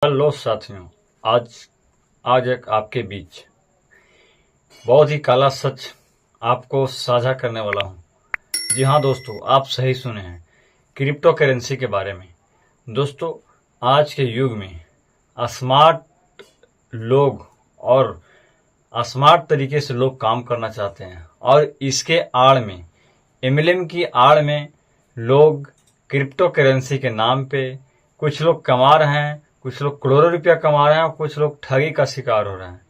Hello साथियों, आज एक आपके बीच बहुत ही काला सच आपको साझा करने वाला हूं। जी हाँ दोस्तों, आप सही सुने हैं, क्रिप्टो करेंसी के बारे में। दोस्तों, आज के युग में स्मार्ट लोग और स्मार्ट तरीके से लोग काम करना चाहते हैं और इसके आड़ में एमएलएम की आड़ में लोग क्रिप्टो करेंसी के नाम पे कुछ लोग कमा रहे हैं, कुछ लोग करोड़ों रुपया कमा रहे हैं और कुछ लोग ठगी का शिकार हो रहे हैं,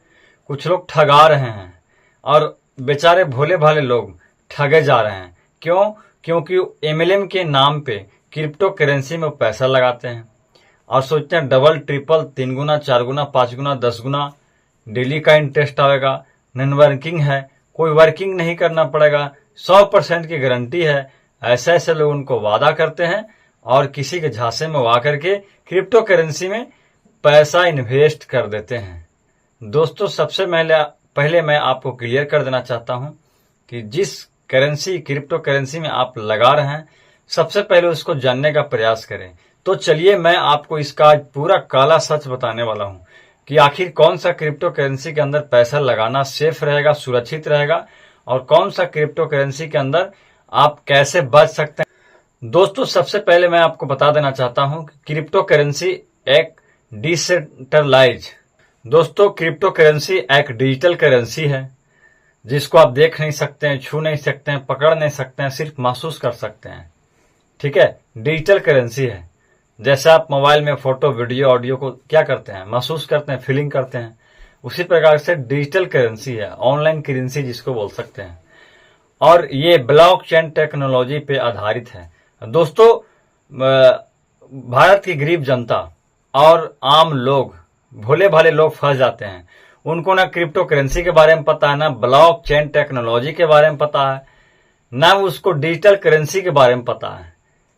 कुछ लोग ठगा रहे हैं और बेचारे भोले भाले लोग ठगे जा रहे हैं। क्यों? क्योंकि एमएलएम के नाम पे क्रिप्टो करेंसी में पैसा लगाते हैं और सोचते हैं डबल ट्रिपल 3 गुना 4 गुना 5 गुना 10 गुना डेली का इंटरेस्ट आएगा। नॉन वर्किंग है, कोई वर्किंग नहीं करना पड़ेगा, 100% की गारंटी है। ऐसे ऐसे लोग उनको वादा करते हैं और किसी के झांसे में वा करके क्रिप्टो करेंसी में पैसा इन्वेस्ट कर देते हैं। दोस्तों, सबसे पहले मैं आपको क्लियर कर देना चाहता हूं कि जिस क्रिप्टो करेंसी में आप लगा रहे हैं, सबसे पहले उसको जानने का प्रयास करें। तो चलिए मैं आपको इसका पूरा काला सच बताने वाला हूं कि आखिर कौन सा क्रिप्टो करेंसी के अंदर पैसा लगाना सेफ रहेगा, सुरक्षित रहेगा, और कौन सा क्रिप्टो करेंसी के अंदर आप कैसे बच सकते हैं। दोस्तों, सबसे पहले मैं आपको बता देना चाहता हूं कि क्रिप्टो करेंसी एक डिसेंट्रलाइज दोस्तों क्रिप्टो करेंसी एक डिजिटल करेंसी है जिसको आप देख नहीं सकते हैं, छू नहीं सकते हैं, पकड़ नहीं सकते हैं, सिर्फ महसूस कर सकते हैं। ठीक है, डिजिटल करेंसी है। जैसे आप मोबाइल में फोटो वीडियो ऑडियो को क्या करते हैं, महसूस करते हैं, फीलिंग करते हैं, उसी प्रकार से डिजिटल करेंसी है, ऑनलाइन करेंसी जिसको बोल सकते हैं। और ये ब्लॉकचेन टेक्नोलॉजी पे आधारित है। दोस्तों, भारत की गरीब जनता और आम लोग, भोले भाले लोग फंस जाते हैं। उनको ना क्रिप्टो करेंसी के बारे में पता है, ना ब्लॉकचेन टेक्नोलॉजी के बारे में पता है, ना उसको डिजिटल करेंसी के बारे में पता है।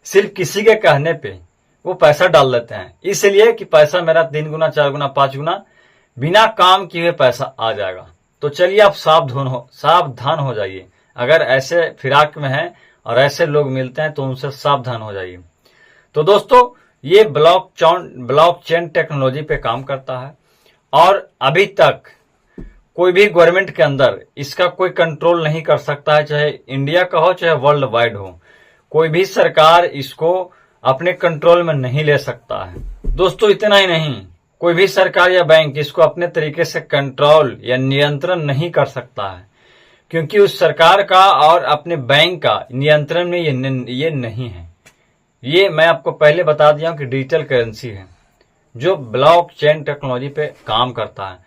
सिर्फ किसी के कहने पे वो पैसा डाल देते हैं, इसलिए कि पैसा मेरा 3 गुना 4 गुना 5 गुना बिना काम किए हुए पैसा आ जाएगा। तो चलिए आप सावधान हो जाइए। अगर ऐसे फिराक में हैं और ऐसे लोग मिलते हैं तो उनसे सावधान हो जाइए। तो दोस्तों, ये ब्लॉकचेन टेक्नोलॉजी पे काम करता है और अभी तक कोई भी गवर्नमेंट के अंदर इसका कोई कंट्रोल नहीं कर सकता है, चाहे इंडिया का हो चाहे वर्ल्ड वाइड हो। कोई भी सरकार इसको अपने कंट्रोल में नहीं ले सकता है। दोस्तों, इतना ही नहीं, कोई भी सरकार या बैंक इसको अपने तरीके से कंट्रोल या नियंत्रण नहीं कर सकता है, क्योंकि उस सरकार का और अपने बैंक का नियंत्रण में ये नहीं है। ये मैं आपको पहले बता दिया हूं कि डिजिटल करेंसी है जो ब्लॉकचेन टेक्नोलॉजी पे काम करता है।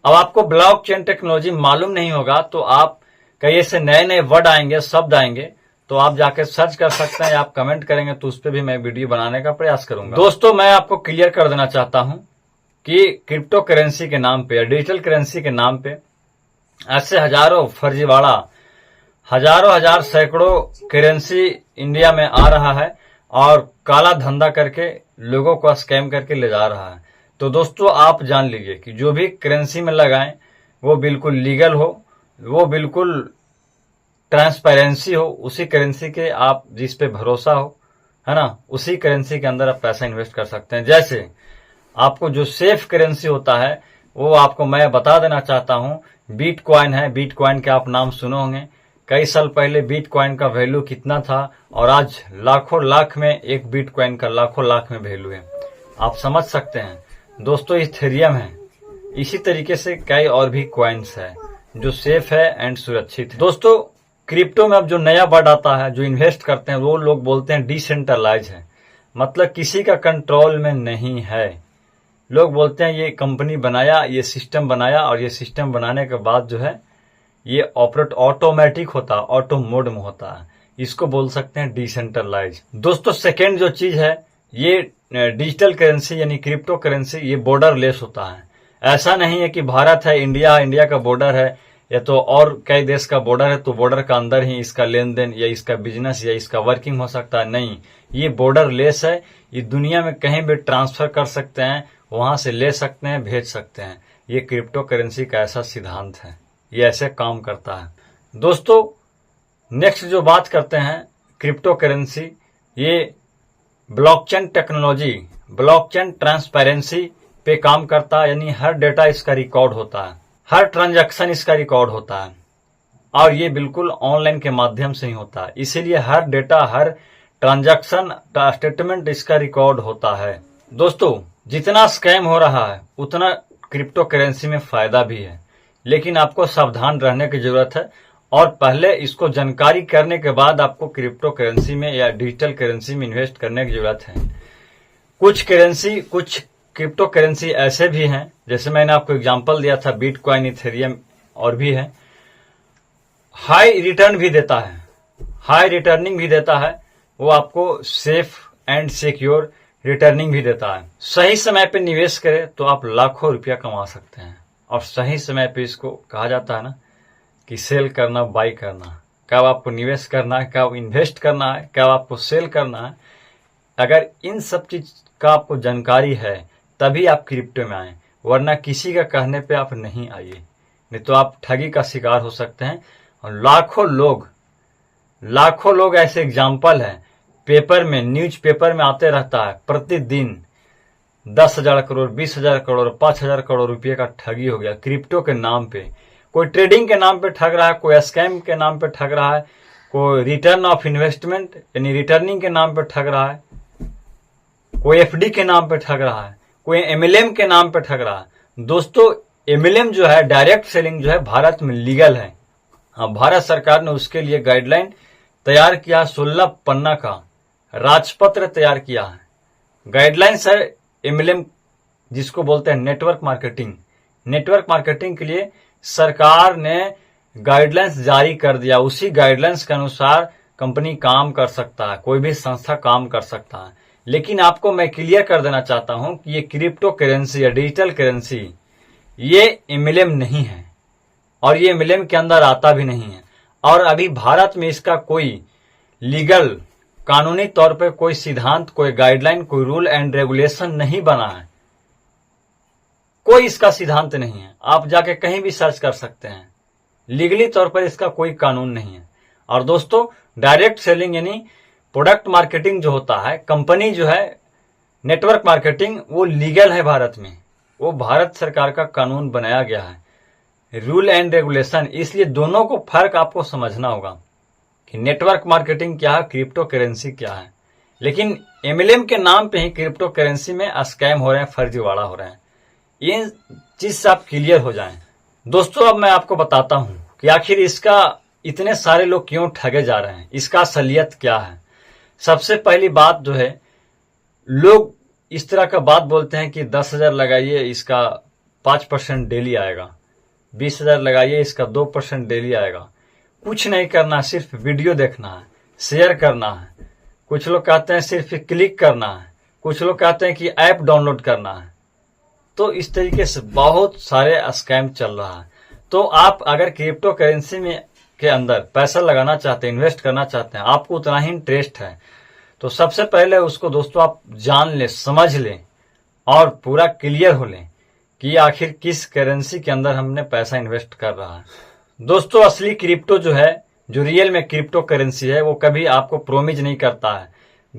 अब आपको ब्लॉकचेन टेक्नोलॉजी मालूम नहीं होगा तो आप कई ऐसे नए नए वर्ड आएंगे, शब्द आएंगे, तो आप जाके सर्च कर सकते हैं, आप कमेंट करेंगे तो उस पर भी मैं वीडियो बनाने का प्रयास करूंगा। दोस्तों, मैं आपको क्लियर कर देना चाहता हूं कि क्रिप्टो करेंसी के नाम पे या डिजिटल करेंसी के नाम पे ऐसे हजारों फर्जीवाड़ा, हजार सैकड़ों करेंसी इंडिया में आ रहा है और काला धंधा करके लोगों को स्कैम करके ले जा रहा है। तो दोस्तों, आप जान लीजिए कि जो भी करेंसी में लगाएं वो बिल्कुल लीगल हो, वो बिल्कुल ट्रांसपेरेंसी हो, उसी करेंसी के आप जिस पे भरोसा हो, है ना, उसी करेंसी के अंदर आप पैसा इन्वेस्ट कर सकते हैं। जैसे आपको जो सेफ करेंसी होता है वो आपको मैं बता देना चाहता हूं, बिटकॉइन है। बिटकॉइन के आप नाम सुने होंगे। कई साल पहले बिटकॉइन का वैल्यू कितना था और आज लाखों लाख में एक बिटकॉइन का लाखों लाख में वैल्यू है। आप समझ सकते हैं। दोस्तों, इथेरियम है। इसी तरीके से कई और भी कॉइन्स है जो सेफ है एंड सुरक्षित है। दोस्तों, क्रिप्टो में अब जो नया वर्ड आता है, जो इन्वेस्ट करते हैं, वो लोग बोलते हैं डिसेंट्रलाइज है, मतलब किसी का कंट्रोल में नहीं है। लोग बोलते हैं ये कंपनी बनाया, ये सिस्टम बनाया और ये सिस्टम बनाने के बाद जो है ये ऑपरेट ऑटोमेटिक होता है, ऑटो मोड में होता है। इसको बोल सकते हैं डिसेंट्रलाइज। दोस्तों, सेकेंड जो चीज है, ये डिजिटल करेंसी यानी क्रिप्टो करेंसी, ये बॉर्डर लेस होता है। ऐसा नहीं है कि भारत है, इंडिया का बॉर्डर है या तो और कई देश का बॉर्डर है तो बॉर्डर का अंदर ही इसका लेन देन या इसका बिजनेस या इसका वर्किंग हो सकता है। नहीं, ये बॉर्डर लेस है। ये दुनिया में कहीं भी ट्रांसफर कर सकते हैं, वहां से ले सकते हैं, भेज सकते हैं। ये क्रिप्टो करेंसी का ऐसा सिद्धांत है, ये ऐसे काम करता है। दोस्तों, नेक्स्ट जो बात करते हैं क्रिप्टो करेंसी, ये ब्लॉकचेन टेक्नोलॉजी, ब्लॉकचेन ट्रांसपेरेंसी पे काम करता है, यानी हर डेटा इसका रिकॉर्ड होता है, हर ट्रांजैक्शन इसका रिकॉर्ड होता है और ये बिल्कुल ऑनलाइन के माध्यम से ही होता है। इसीलिए हर डेटा, हर ट्रांजैक्शन का स्टेटमेंट इसका रिकॉर्ड होता है। दोस्तों, जितना स्कैम हो रहा है उतना क्रिप्टो करेंसी में फायदा भी है, लेकिन आपको सावधान रहने की जरूरत है और पहले इसको जानकारी करने के बाद आपको क्रिप्टो करेंसी में या डिजिटल करेंसी में इन्वेस्ट करने की जरूरत है। कुछ क्रिप्टो करेंसी ऐसे भी हैं, जैसे मैंने आपको एग्जांपल दिया था बिटकॉइन, इथेरियम और भी है, हाई रिटर्न भी देता है, हाई रिटर्निंग भी देता है, वो आपको सेफ एंड सिक्योर रिटर्निंग भी देता है। सही समय पे निवेश करें तो आप लाखों रुपया कमा सकते हैं और सही समय पे इसको कहा जाता है ना कि सेल करना, बाई करना, कब आपको निवेश करना है, कब इन्वेस्ट करना है, कब आपको सेल करना है। अगर इन सब चीज का आपको जानकारी है तभी आप क्रिप्टो में आए, वरना किसी का कहने पे आप नहीं आइए, नहीं तो आप ठगी का शिकार हो सकते हैं। और लाखों लोग ऐसे एग्जाम्पल है, पेपर में, न्यूज पेपर में आते रहता है, प्रतिदिन 10,000 करोड़, 20,000 करोड़, 5,000 करोड़ रुपये का ठगी हो गया क्रिप्टो के नाम पे। कोई ट्रेडिंग के नाम पे ठग रहा है, कोई स्कैम के नाम पे ठग रहा है, कोई रिटर्न ऑफ इन्वेस्टमेंट यानी रिटर्निंग के नाम पे ठग रहा है, कोई एफडी के नाम पे ठग रहा है, कोई एमएलएम के नाम पे ठग रहा है। दोस्तों, एमएलएम जो है, डायरेक्ट सेलिंग जो है, भारत में लीगल है। हाँ, भारत सरकार ने उसके लिए गाइडलाइन तैयार किया, 16 पन्ना का राजपत्र तैयार किया है। गाइडलाइंस है एमएलएम, जिसको बोलते हैं नेटवर्क मार्केटिंग। नेटवर्क मार्केटिंग के लिए सरकार ने गाइडलाइंस जारी कर दिया, उसी गाइडलाइंस के अनुसार कंपनी काम कर सकता है, कोई भी संस्था काम कर सकता है। लेकिन आपको मैं क्लियर कर देना चाहता हूं कि ये क्रिप्टो करेंसी या डिजिटल करेंसी ये एमएलएम नहीं है और ये एमएलएम के अंदर आता भी नहीं है। और अभी भारत में इसका कोई लीगल, कानूनी तौर पे कोई सिद्धांत, कोई गाइडलाइन, कोई रूल एंड रेगुलेशन नहीं बना है, कोई इसका सिद्धांत नहीं है। आप जाके कहीं भी सर्च कर सकते हैं, लीगली तौर पर इसका कोई कानून नहीं है। और दोस्तों, डायरेक्ट सेलिंग यानी प्रोडक्ट मार्केटिंग जो होता है, कंपनी जो है, नेटवर्क मार्केटिंग, वो लीगल है भारत में, वो भारत सरकार का कानून बनाया गया है, रूल एंड रेगुलेशन। इसलिए दोनों को फर्क आपको समझना होगा कि नेटवर्क मार्केटिंग क्या है, क्रिप्टो करेंसी क्या है। लेकिन एमएलएम के नाम पे ही क्रिप्टो करेंसी में स्कैम हो रहे हैं, फर्जीवाड़ा हो रहे हैं। ये चीज से आप क्लियर हो जाएं। दोस्तों, अब मैं आपको बताता हूं कि आखिर इसका इतने सारे लोग क्यों ठगे जा रहे हैं, इसका असलियत क्या है। सबसे पहली बात जो है, लोग इस तरह का बात बोलते हैं कि 10,000 लगाइए, इसका 5% डेली आएगा, 20,000 लगाइए, इसका 2% डेली आएगा। कुछ नहीं करना, सिर्फ वीडियो देखना है, शेयर करना है। कुछ लोग कहते हैं सिर्फ क्लिक करना है, कुछ लोग कहते हैं कि ऐप डाउनलोड करना है। तो इस तरीके से बहुत सारे स्कैम चल रहा है। तो आप अगर क्रिप्टो करेंसी में के अंदर पैसा लगाना चाहते हैं, इन्वेस्ट करना चाहते हैं, आपको उतना ही इंटरेस्ट है, तो सबसे पहले उसको दोस्तों आप जान लें, समझ लें और पूरा क्लियर हो लें कि आखिर किस करेंसी के अंदर हमने पैसा इन्वेस्ट कर रहा है। दोस्तों, असली क्रिप्टो जो है, जो रियल में क्रिप्टो करेंसी है, वो कभी आपको प्रोमिज नहीं करता है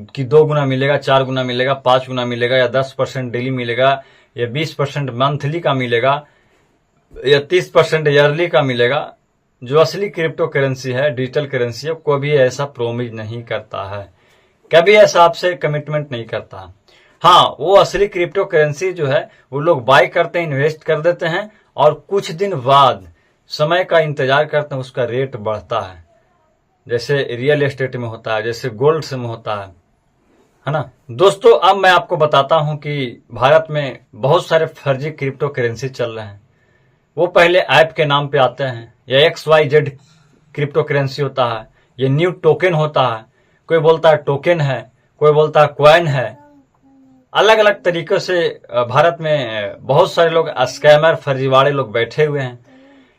कि 2 गुना मिलेगा, 4 गुना मिलेगा, 5 गुना मिलेगा, या 10% डेली मिलेगा, या 20% मंथली का मिलेगा, या 30% ईयरली का मिलेगा। जो असली क्रिप्टो करेंसी है, डिजिटल करेंसी है, कोई भी ऐसा प्रोमिज नहीं करता है, कभी ऐसा आपसे कमिटमेंट नहीं करता। हाँ, वो असली क्रिप्टो करेंसी जो है, वो लोग बाय करते हैं, इन्वेस्ट कर देते हैं और कुछ दिन बाद समय का इंतजार करते हैं, उसका रेट बढ़ता है, जैसे रियल एस्टेट में होता है, जैसे गोल्ड में होता है ना। दोस्तों, अब मैं आपको बताता हूं कि भारत में बहुत सारे फर्जी क्रिप्टो करेंसी चल रहे हैं। वो पहले ऐप के नाम पे आते हैं, या XYZ क्रिप्टो करेंसी होता है, ये न्यू टोकन होता है, कोई बोलता है टोकन है, कोई बोलता है कॉइन है। अलग अलग तरीकों से भारत में बहुत सारे लोग स्कैमर, फर्जीवाड़े लोग बैठे हुए हैं।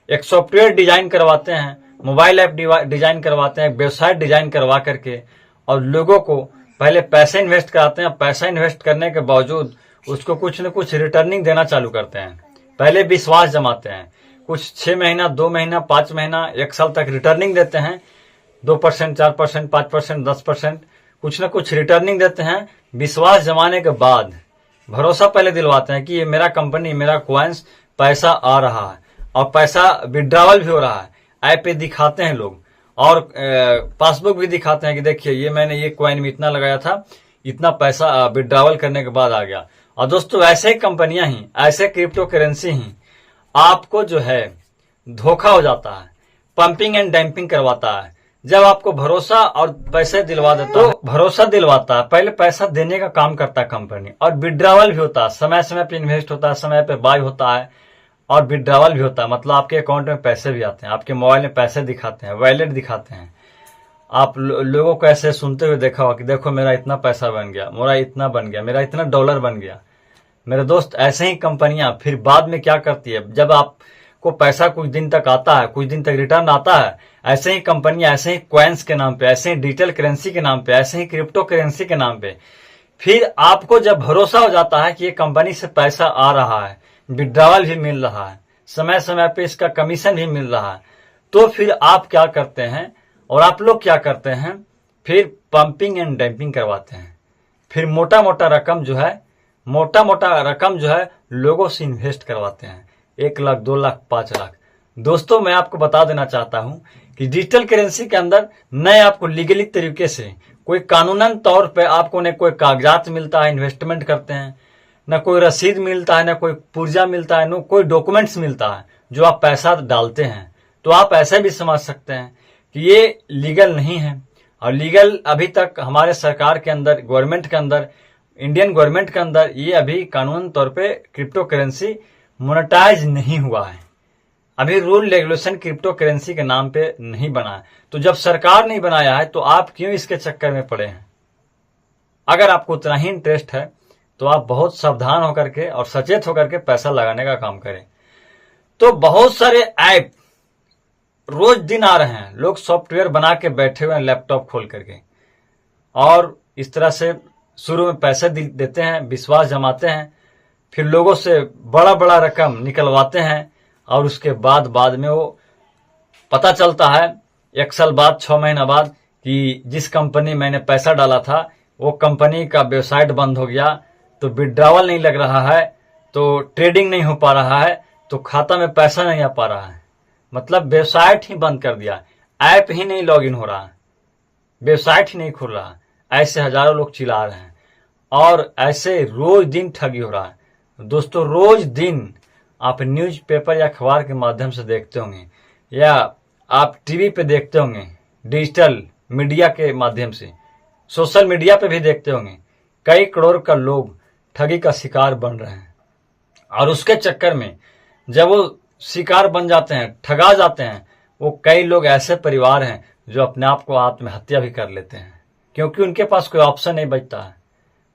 एक सॉफ्टवेयर डिजाइन करवाते हैं, मोबाइल ऐप डिजाइन करवाते हैं, वेबसाइट डिजाइन करवा करके, और लोगों को पहले पैसे इन्वेस्ट कराते हैं। पैसा इन्वेस्ट करने के बावजूद उसको कुछ न कुछ रिटर्निंग देना चालू करते हैं। पहले विश्वास जमाते हैं, कुछ 6 महीना, 2 महीना, 5 महीना, 1 साल तक रिटर्निंग देते हैं, 2%, 4%, 5%, 10%, कुछ न कुछ रिटर्निंग देते हैं। विश्वास जमाने के बाद भरोसा पहले दिलवाते हैं कि ये मेरा कंपनी, मेरा कॉइन्स, पैसा आ रहा है और पैसा विड्रॉवल भी हो रहा है। ऐप पे दिखाते हैं लोग और पासबुक भी दिखाते हैं कि देखिए ये मैंने ये कॉइन में इतना लगाया था, इतना पैसा विड्रॉवल करने के बाद आ गया। और दोस्तों ऐसे ही कंपनियां ही, ऐसे क्रिप्टो करेंसी ही आपको जो है धोखा हो जाता है, पंपिंग एंड डैम्पिंग करवाता है। जब आपको भरोसा और पैसे दिलवा देता है, तो भरोसा दिलवाता है, पहले पैसा देने का काम करता है कंपनी, और विड्रॉवल भी होता है, समय समय पे इन्वेस्ट होता है, समय पे बाय होता है और विड्रॉवल भी होता है। मतलब आपके अकाउंट में पैसे भी आते हैं, आपके मोबाइल में पैसे दिखाते हैं, वॉलेट दिखाते हैं। आप लोगों को ऐसे सुनते हुए देखा होगा कि देखो मेरा इतना पैसा बन गया, मेरा इतना बन गया, मेरा इतना डॉलर बन गया। मेरे दोस्त ऐसे ही कंपनियां फिर बाद में क्या करती है, जब आपको पैसा कुछ दिन तक आता है, कुछ दिन तक रिटर्न आता है, ऐसे ही कंपनियां ऐसे ही कॉइन्स के नाम पे, ऐसे ही डिजिटल करेंसी के नाम पे, ऐसे ही क्रिप्टो करेंसी के नाम पे, फिर आपको जब भरोसा हो जाता है कि ये कंपनी से पैसा आ रहा है, विड्रॉवल भी मिल रहा है, समय समय पे इसका कमीशन भी मिल रहा है, तो फिर आप क्या करते हैं और आप लोग क्या करते हैं, फिर पंपिंग एंड डैम्पिंग करवाते हैं। फिर मोटा मोटा रकम जो है लोगों से इन्वेस्ट करवाते हैं, 1 लाख 2 लाख 5 लाख। दोस्तों मैं आपको बता देना चाहता हूं कि डिजिटल करेंसी के अंदर न आपको लीगली तरीके से कोई कानूनन तौर पे आपको न कोई कागजात मिलता है, इन्वेस्टमेंट करते हैं, न कोई रसीद मिलता है, न कोई पुर्जा मिलता है, न कोई डॉक्यूमेंट्स मिलता है जो आप पैसा डालते हैं। तो आप ऐसे भी समझ सकते हैं कि ये लीगल नहीं है। और लीगल अभी तक हमारे सरकार के अंदर, गवर्नमेंट के अंदर, इंडियन गवर्नमेंट के अंदर ये अभी कानून तौर पे क्रिप्टो करेंसी मोनेटाइज नहीं हुआ है। अभी रूल रेगुलेशन क्रिप्टो करेंसी के नाम पे नहीं बना है। तो जब सरकार नहीं बनाया है तो आप क्यों इसके चक्कर में पड़े हैं? अगर आपको उतना ही इंटरेस्ट है तो आप बहुत सावधान होकर के और सचेत होकर के पैसा लगाने का काम करें। तो बहुत सारे ऐप रोज दिन आ रहे हैं, लोग सॉफ्टवेयर बना के बैठे हुए हैं लैपटॉप खोल करके, और इस तरह से शुरू में पैसे देते हैं, विश्वास जमाते हैं, फिर लोगों से बड़ा बड़ा रकम निकलवाते हैं, और उसके बाद में वो पता चलता है 1 साल बाद, 6 महीना बाद कि जिस कंपनी मैंने पैसा डाला था वो कंपनी का वेबसाइट बंद हो गया, तो विड्रॉवल नहीं लग रहा है, तो ट्रेडिंग नहीं हो पा रहा है, तो खाता में पैसा नहीं आ पा रहा है। मतलब वेबसाइट ही बंद कर दिया, ऐप ही नहीं लॉगिन हो रहा, वेबसाइट ही नहीं खुल रहा। ऐसे हजारों लोग चिल्ला रहे हैं और ऐसे रोज दिन ठगी हो रहा है। दोस्तों रोज दिन आप न्यूज़पेपर या अखबार के माध्यम से देखते होंगे, या आप टीवी पे देखते होंगे, डिजिटल मीडिया के माध्यम से, सोशल मीडिया पे भी देखते होंगे, कई करोड़ का लोग ठगी का शिकार बन रहे हैं। और उसके चक्कर में जब वो शिकार बन जाते हैं, ठगा जाते हैं, वो कई लोग ऐसे परिवार हैं जो अपने आप को आत्महत्या भी कर लेते हैं, क्योंकि उनके पास कोई ऑप्शन नहीं बचता है।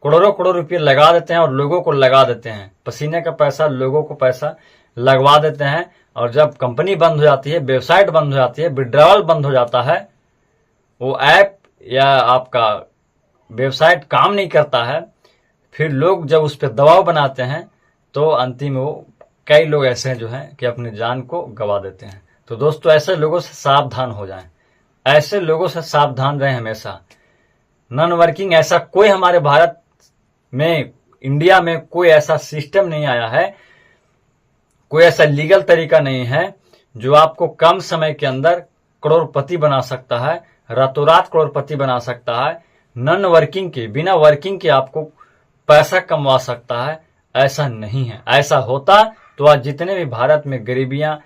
करोड़ों करोड़ रुपये लगा देते हैं और लोगों को लगा देते हैं, पसीने का पैसा, लोगों को पैसा लगवा देते हैं, और जब कंपनी बंद हो जाती है, वेबसाइट बंद हो जाती है, विड्रॉवल बंद हो जाता है, वो ऐप या आपका वेबसाइट काम नहीं करता है, फिर लोग जब उस पर दबाव बनाते हैं तो अंतिम वो कई लोग ऐसे हैं जो हैं कि अपनी जान को गवा देते हैं। तो दोस्तों ऐसे लोगों से सावधान हो जाएं, ऐसे लोगों से सावधान रहें हमेशा। नॉन वर्किंग ऐसा कोई हमारे भारत में, इंडिया में कोई ऐसा सिस्टम नहीं आया है, कोई ऐसा लीगल तरीका नहीं है जो आपको कम समय के अंदर करोड़पति बना सकता है, रातों रात करोड़पति बना सकता है। नॉन वर्किंग के, बिना वर्किंग के आपको पैसा कमवा सकता है, ऐसा नहीं है। ऐसा होता तो आज जितने भी भारत में गरीबियां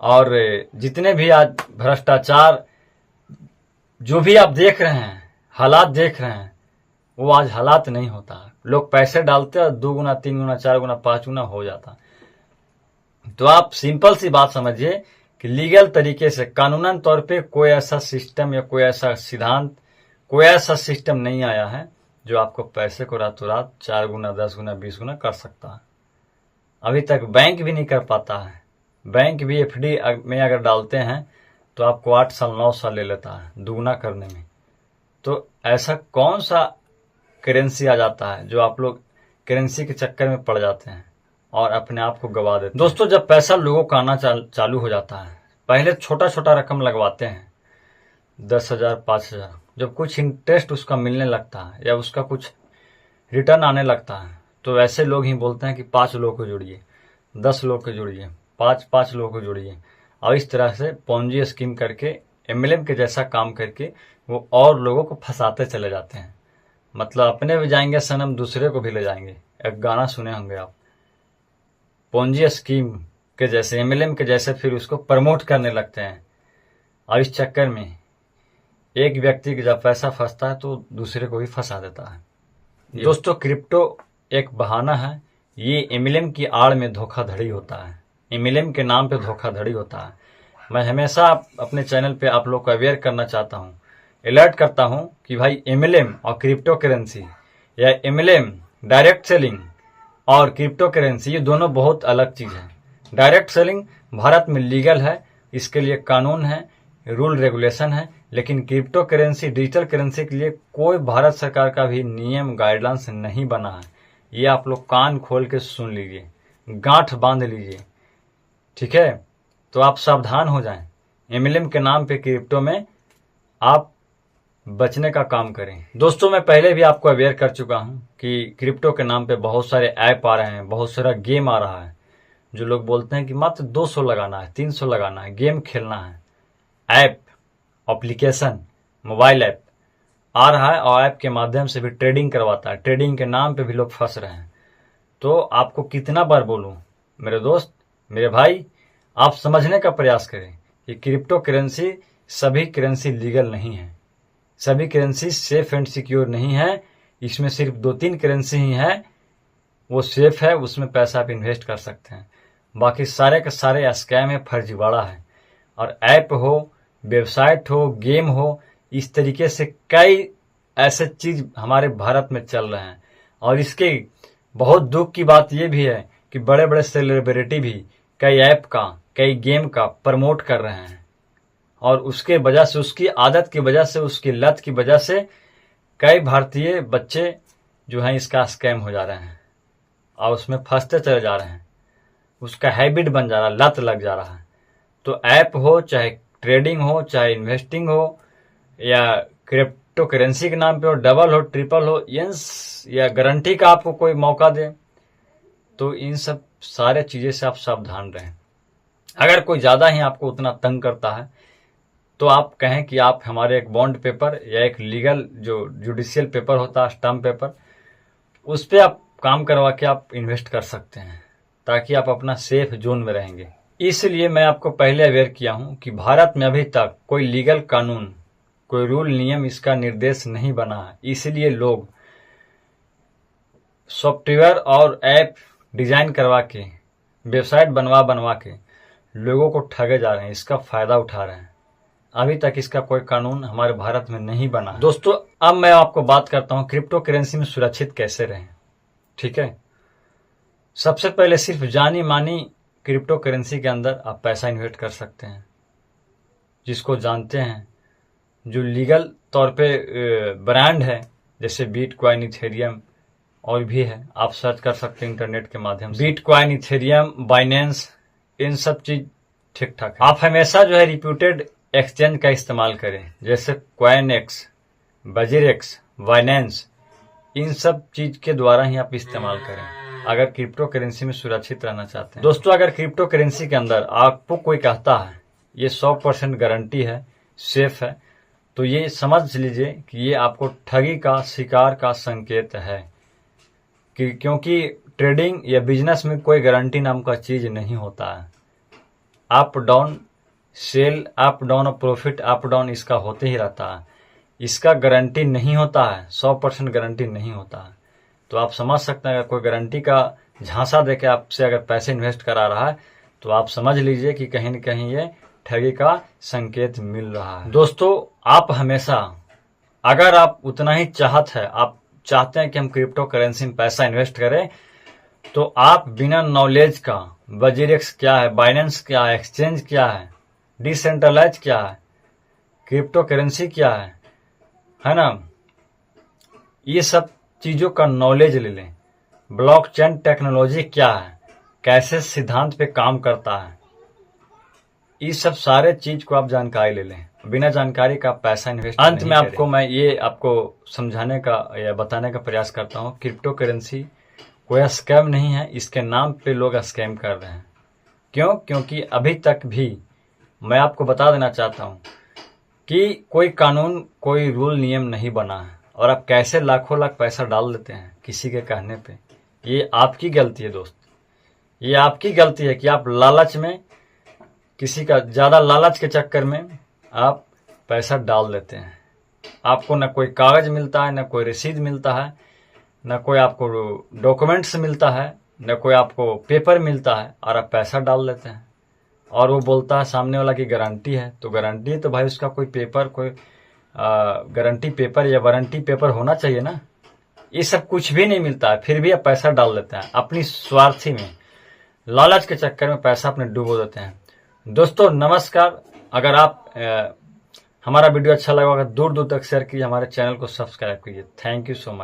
और जितने भी आज भ्रष्टाचार, जो भी आप देख रहे हैं, हालात देख रहे हैं, वो आज हालात नहीं होता। लोग पैसे डालते और 2 गुना 3 गुना 4 गुना 5 गुना हो जाता। तो आप सिंपल सी बात समझिए कि लीगल तरीके से, कानूनन तौर पे कोई ऐसा सिस्टम या कोई ऐसा सिद्धांत, कोई ऐसा सिस्टम नहीं आया है जो आपको पैसे को रातों रात 4 गुना 10 गुना 20 गुना कर सकता है। अभी तक बैंक भी नहीं कर पाता है। बैंक भी एफडी में अगर डालते हैं तो आपको 8 साल 9 साल ले लेता है दुगना करने में। तो ऐसा कौन सा करेंसी आ जाता है जो आप लोग करेंसी के चक्कर में पड़ जाते हैं और अपने आप को गवा देते हैं। दोस्तों जब पैसा लोगों का आना चालू हो जाता है, पहले छोटा छोटा रकम लगवाते हैं, 10,000 5,000, जब कुछ इंटरेस्ट उसका मिलने लगता है या उसका कुछ रिटर्न आने लगता है तो ऐसे लोग ही बोलते हैं कि 5 लोग को जोड़िए, 10 लोग को जोड़िए, 5 लोग को जोड़िए, और इस तरह से पोंजी स्कीम करके MLM के जैसा काम करके वो और लोगों को फंसाते चले जाते हैं। मतलब अपने भी जाएंगे सनम, दूसरे को भी ले जाएंगे। एक गाना सुने होंगे आप, पोंजी स्कीम के जैसे, MLM के जैसे, फिर उसको प्रमोट करने लगते हैं। और इस चक्कर में एक व्यक्ति का जब पैसा फंसता है तो दूसरे को भी फंसा देता है। दोस्तों, क्रिप्टो एक बहाना है, ये MLM की आड़ में धोखाधड़ी होता है, MLM के नाम पे धोखाधड़ी होता है। मैं हमेशा अपने चैनल पे आप लोग को अवेयर करना चाहता हूँ, अलर्ट करता हूँ कि भाई MLM और क्रिप्टो करेंसी, या MLM डायरेक्ट सेलिंग और क्रिप्टो करेंसी, ये दोनों बहुत अलग चीज है। डायरेक्ट सेलिंग भारत में लीगल है, इसके लिए कानून है, रूल रेगुलेशन है, लेकिन क्रिप्टो करेंसी, डिजिटल करेंसी के लिए कोई भारत सरकार का भी नियम गाइडलाइंस नहीं बना है। ये आप लोग कान खोल के सुन लीजिए, गांठ बांध लीजिए, ठीक है। तो आप सावधान हो जाएं, MLM के नाम पे क्रिप्टो में आप बचने का काम करें। दोस्तों, मैं पहले भी आपको अवेयर कर चुका हूं कि क्रिप्टो के नाम पे बहुत सारे ऐप आ रहे हैं, बहुत सारा गेम आ रहा है। जो लोग बोलते हैं कि मात्र 200 लगाना है, 300 लगाना है, गेम खेलना है, ऐप, एप्लीकेशन, मोबाइल ऐप आ रहा है, और ऐप के माध्यम से भी ट्रेडिंग करवाता है। ट्रेडिंग के नाम पे भी लोग फंस रहे हैं। तो आपको कितना बार बोलूं मेरे दोस्त, मेरे भाई, आप समझने का प्रयास करें कि क्रिप्टो करेंसी, सभी करेंसी लीगल नहीं है, सभी करेंसी सेफ एंड सिक्योर नहीं है। इसमें सिर्फ 2-3 करेंसी ही है वो सेफ है, उसमें पैसा आप इन्वेस्ट कर सकते हैं। बाकी सारे के सारे स्कैम है, फर्जीवाड़ा है। और ऐप हो, वेबसाइट हो, गेम हो, इस तरीके से कई ऐसे चीज हमारे भारत में चल रहे हैं। और इसके बहुत दुख की बात यह भी है कि बड़े बड़े सेलिब्रिटी भी कई ऐप का, कई गेम का प्रमोट कर रहे हैं, और उसके वजह से, उसकी आदत की वजह से, उसकी लत की वजह से कई भारतीय बच्चे जो हैं इसका स्कैम हो जा रहे हैं और उसमें फंसते चले जा रहे हैं। उसका हैबिट बन जा रहा है, लत लग जा रहा है। तो ऐप हो, चाहे ट्रेडिंग हो, चाहे इन्वेस्टिंग हो, या क्रिप्टो करेंसी के नाम पे हो, डबल हो, ट्रिपल हो, या गारंटी का आपको कोई मौका दे, तो इन सब सारे चीजें से आप सावधान रहें। अगर कोई ज्यादा ही आपको उतना तंग करता है तो आप कहें कि आप हमारे एक बॉन्ड पेपर या एक लीगल जो जुडिशियल पेपर होता है, स्टाम्प पेपर, उस पर आप काम करवा के आप इन्वेस्ट कर सकते हैं, ताकि आप अपना सेफ जोन में रहेंगे। इसलिए मैं आपको पहले अवेयर किया हूं कि भारत में अभी तक कोई लीगल कानून, कोई रूल, नियम, इसका निर्देश नहीं बना है। इसलिए लोग सॉफ्टवेयर और ऐप डिजाइन करवा के, वेबसाइट बनवा के लोगों को ठगे जा रहे हैं, इसका फायदा उठा रहे हैं। अभी तक इसका कोई कानून हमारे भारत में नहीं बना। दोस्तों, अब मैं आपको बात करता हूं क्रिप्टो करेंसी में सुरक्षित कैसे रहें, ठीक है। सबसे पहले सिर्फ जानी मानी क्रिप्टो करेंसी के अंदर आप पैसा इन्वेस्ट कर सकते हैं, जिसको जानते हैं, जो लीगल तौर पे ब्रांड है, जैसे बिटकॉइन, इथेरियम और भी है। आप सर्च कर सकते हैं इंटरनेट के माध्यम से, बिटकॉइन, इथेरियम, बाइनेंस, इन सब चीज ठीक ठाक है। आप हमेशा जो है रिप्यूटेड एक्सचेंज का इस्तेमाल करें, जैसे कॉइनएक्स, बजीरेक्स, बाइनेंस, इन सब चीज के द्वारा ही आप इस्तेमाल करें अगर क्रिप्टो करेंसी में सुरक्षित रहना चाहते हैं। दोस्तों, अगर क्रिप्टो करेंसी के अंदर आपको कोई कहता है ये 100% गारंटी है, सेफ है, तो ये समझ लीजिए कि ये आपको ठगी का शिकार का संकेत है। क्योंकि ट्रेडिंग या बिजनेस में कोई गारंटी नाम का चीज नहीं होता है। Up down, sale up down और प्रॉफिट अप डाउन इसका होते ही रहता है। इसका गारंटी नहीं होता है, 100% गारंटी नहीं होता है। तो आप समझ सकते हैं, अगर कोई गारंटी का झांसा देके आपसे अगर पैसे इन्वेस्ट करा रहा है तो आप समझ लीजिए कि कहीं न कहीं ये ठगी का संकेत मिल रहा है। दोस्तों, आप हमेशा, अगर आप उतना ही चाहत है, आप चाहते हैं कि हम क्रिप्टो करेंसी में पैसा इन्वेस्ट करें, तो आप बिना नॉलेज का बजीरेक्स क्या है, बाइनेंस क्या है, एक्सचेंज क्या है, डिसेंट्रलाइज क्या है, क्रिप्टो करेंसी क्या है ना, ये सब चीजों का नॉलेज ले लें। ब्लॉकचेन टेक्नोलॉजी क्या है, कैसे सिद्धांत पे काम करता है, इस सब सारे चीज को आप जानकारी ले लें। बिना जानकारी का पैसा इन्वेस्ट अंत में आपको मैं ये आपको समझाने का या बताने का प्रयास करता हूँ, क्रिप्टो करेंसी कोई स्कैम नहीं है, इसके नाम पे लोग स्कैम कर रहे हैं। क्यों? क्योंकि अभी तक भी मैं आपको बता देना चाहता हूं कि कोई कानून, कोई रूल नियम नहीं बना है, और आप कैसे लाखों लाख पैसा डाल देते हैं किसी के कहने पे। ये आपकी गलती है दोस्त, ये आपकी गलती है कि आप लालच में, किसी का ज्यादा लालच के चक्कर में आप पैसा डाल देते हैं। आपको न कोई कागज मिलता है, न कोई रसीद मिलता है, न कोई आपको डॉक्यूमेंट्स मिलता है, न कोई आपको पेपर मिलता है, और आप पैसा डाल देते हैं। और वो बोलता है सामने वाला की गारंटी है, तो गारंटी है तो भाई उसका कोई पेपर, कोई गारंटी पेपर या वारंटी पेपर होना चाहिए ना। ये सब कुछ भी नहीं मिलता है, फिर भी आप पैसा डाल देते हैं अपनी स्वार्थी में, लालच के चक्कर में पैसा अपने डुबो देते हैं। दोस्तों नमस्कार, अगर आप हमारा वीडियो अच्छा लगा होगा दूर दूर तक शेयर कीजिए, हमारे चैनल को सब्सक्राइब कीजिए। Thank you so much.